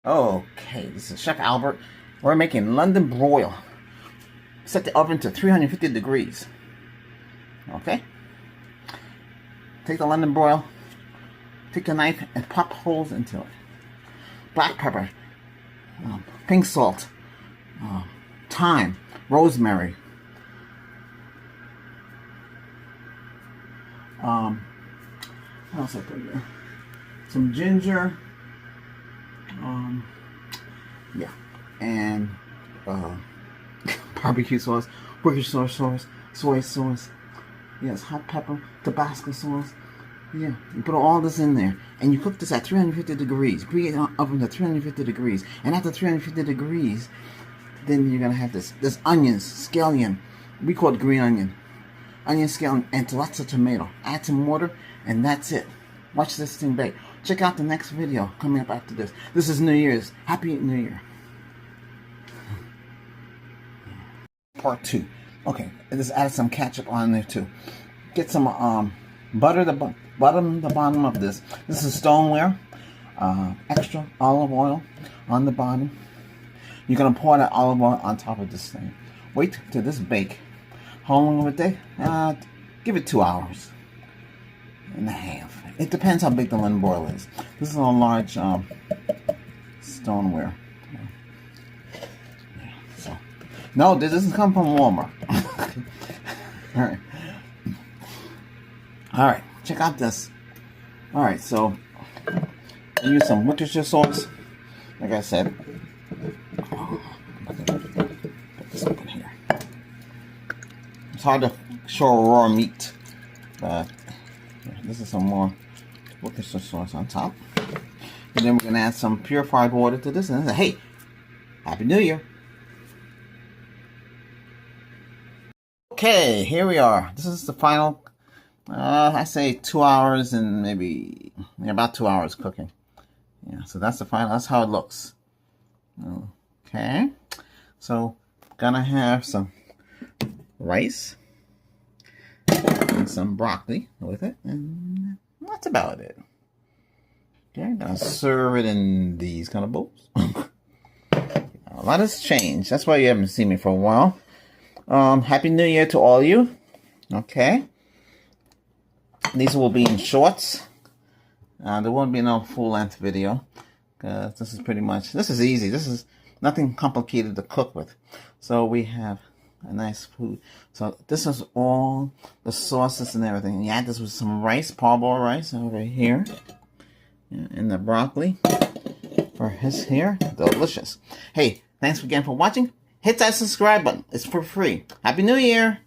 Okay, this is Chef Albert. We're making London broil. Set the oven to 350 degrees. Okay? Take the London broil, take a knife and pop holes into it. Black pepper, pink salt, thyme, rosemary, what else I put in there? Some ginger, yeah, and barbecue sauce, barbecue sauce, soy sauce, yes, hot pepper, Tabasco sauce. Yeah, you put all this in there, and you cook this at 350 degrees. Preheat it oven to 350 degrees, and after 350 degrees, then you're gonna have this onions, scallion. We call it green onion, scallion, and lots of tomato. Add some water, and that's it. Watch this thing bake. Check out the next video coming up after this. This is New Year's. Happy New Year. Part 2. Okay, I just added some ketchup on there too. Get some butter the bottom of this. This is stoneware. Extra olive oil on the bottom. You're gonna pour that olive oil on top of this thing. Wait till this bake. How long will it take? Give it 2 hours and a half. It depends how big the London broil is. This is a large stoneware. Yeah, so no, this doesn't come from Walmart. All right, check out this. All right, so I use some Worcestershire sauce. Like I said, put this up in here. It's hard to show raw meat, but this is some more Worcestershire sauce on top. And then we're gonna add some purified water to this, and say, hey, Happy New Year. Okay, here we are. This is the final. I say 2 hours and maybe about 2 hours cooking. Yeah, so that's the final. That's how it looks. Okay, so gonna have some rice and some broccoli with it, and that's about it. Okay, I'm gonna serve it in these kind of bowls. A lot has changed. That's why you haven't seen me for a while. Happy New Year to all you. Okay. These will be in shorts. There won't be no full-length video. This is pretty much, this is easy. This is nothing complicated to cook with. So we have a nice food. So this is all the sauces and everything. And you add this with some rice, parboiled rice over here. Yeah, and the broccoli for his here. Delicious. Hey, thanks again for watching. Hit that subscribe button. It's for free. Happy New Year.